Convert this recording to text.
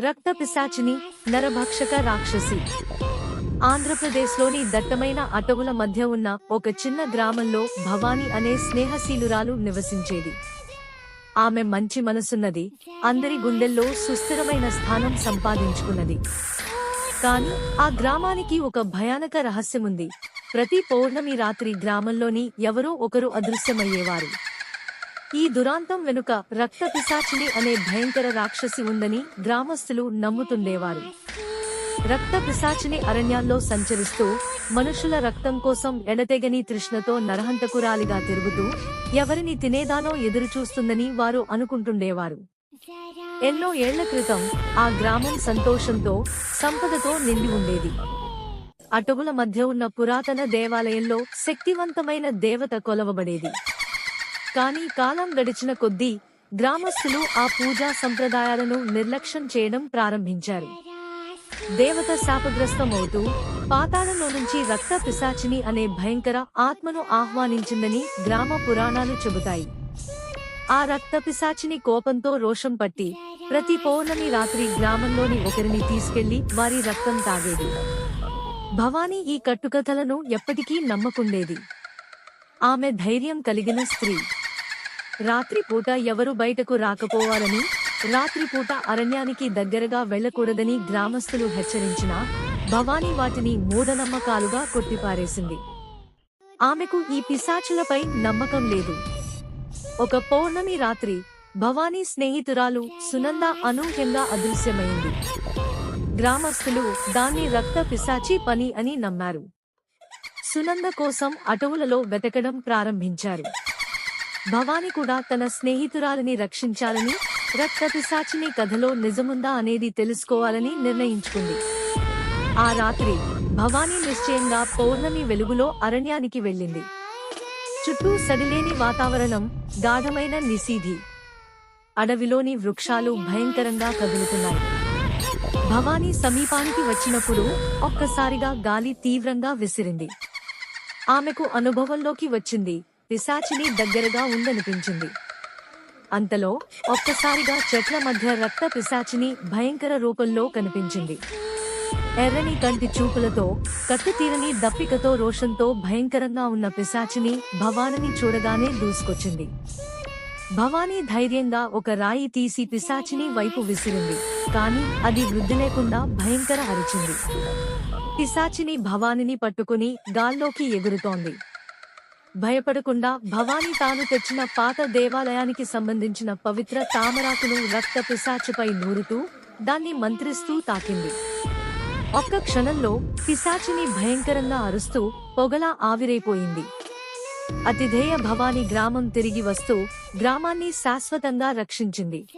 రక్త పిశాచిని, నరభక్షక రాక్షసి. ఆంధ్రప్రదేశ్లోని దట్టమైన అటవుల మధ్య ఉన్న ఒక చిన్న గ్రామంలో భవాని అనే స్నేహశీలురాలు నివసించేది. ఆమె మంచి మనసున్నది, అందరి గుండెల్లో సుస్థిరమైన స్థానం సంపాదించుకున్నది. కాని ఆ గ్రామానికి ఒక భయానక రహస్యముంది. ప్రతి పౌర్ణమి రాత్రి గ్రామంలోని ఎవరో ఒకరు అదృశ్యమయ్యేవారు. ఈ దురాంతం వెనుక రక్త పిశాచిని అనే భయంకర రాక్షసి ఉందని గ్రామస్తులు నమ్ముతుండేవారు. రక్త పిశాచిని అరణ్యాల్లో సంచరిస్తూ మనుషుల రక్తం కోసం ఎడతెగని తృష్ణతో నరహంతకురాలిగా తిరుగుతూ ఎవరిని తినేదానో ఎదురుచూస్తుందని వారు అనుకుంటుండేవారు. ఎన్నో ఏళ్ల క్రితం ఆ గ్రామం సంతోషంతో, సంపదతో నిండి ఉండేది. అటవుల మధ్య ఉన్న పురాతన దేవాలయంలో శక్తివంతమైన దేవత కొలవబడేది. కానీ కాలం గడిచిన కొద్దీ గ్రామస్తులు ఆ పూజా సంప్రదాయాలను నిర్లక్ష్యం చేయడం ప్రారంభించారు. దేవత శాపగ్రస్తమవుతూ పాతాళంలో నుంచి రక్త పిశాచిని అనే భయంకర ఆత్మను ఆహ్వానించిందని గ్రామ పురాణాలు చెబుతాయి. ఆ రక్త పిశాచిని కోపంతో రోషం పట్టి ప్రతి పౌర్ణమి రాత్రి గ్రామంలోని ఒకరిని తీసుకెళ్లి వారి రక్తం తాగేది. భవానీ ఈ కట్టుకథలను ఎప్పటికీ నమ్మకుండేది. ఆమె ధైర్యం కలిగిన స్త్రీ. రాత్రిపూట ఎవరు బయటకు రాకపోవాలని, రాత్రిపూట అరణ్యానికి దగ్గరగా వెళ్లకూడదని గ్రామస్తులు హెచ్చరించినా భవానీ వాటిని మూఢనమ్మకాలుగా కొట్టిపారేసింది. ఆమెకు ఈ పిశాచులపై నమ్మకం లేదు. ఒక పౌర్ణమి రాత్రి భవానీ స్నేహితురాలు సునంద అనూహ్యంగా అదృశ్యమైంది. గ్రామస్తులు దాన్ని రక్త పిశాచి పని అని నమ్మారు. సునంద కోసం అటవులలో వెతకడం ప్రారంభించారు. భవాని కూడా తన స్నేహితురాలిని రక్షించాలని, రక్త పిశాచిని కథలో నిజముందా అనేది తెలుసుకోవాలని నిర్ణయించుకుంది. ఆ రాత్రి భవానీ నిశ్చయంగా పౌర్ణమి వెలుగులో అరణ్యానికి వెళ్ళింది. చుట్టూ సడిలేని వాతావరణం, గాఢమైన నిశీధి. అడవిలోని వృక్షాలు భయంకరంగా కదులుతున్నాయి. భవానీ సమీపానికి వచ్చినప్పుడు ఒక్కసారిగా గాలి తీవ్రంగా విసిరింది. ఆమెకు అనుభవంలోకి వచ్చింది, పిశాచిని దగ్గరగా ఉందనిపించింది. అంతలో ఒక్కసారిగా చెట్ల మధ్య రక్త పిశాచిని భయంకర రూపంలో కనిపించింది. ఎర్రని కంటి చూపులతో, కట్టుతీరని దప్పికతో, రోషంతో భయంకరంగా ఉన్న పిశాచిని భవానిని చూడగానే దూసుకొచ్చింది. భవానీ ధైర్యంగా ఒక రాయి తీసి పిశాచిని వైపు విసిరింది. కాని అది వృద్ధి లేకుండా భయంకర అరిచింది. పిశాచిని భవానిని పట్టుకుని గాల్లోకి ఎగురుతోంది. భయపడకుండా భవానీ తాను తెచ్చిన పాత దేవాలయానికి సంబంధించిన పవిత్ర తామరాకును రక్త పిశాచిపై నూరుతూ దాన్ని మంత్రిస్తూ తాకింది. ఒక్క క్షణంలో పిశాచిని భయంకరంగా అరుస్తూ పొగలా ఆవిరైపోయింది. అతిధేయ భవానీ గ్రామం తిరిగి వస్తూ గ్రామాన్ని శాశ్వతంగా రక్షించింది.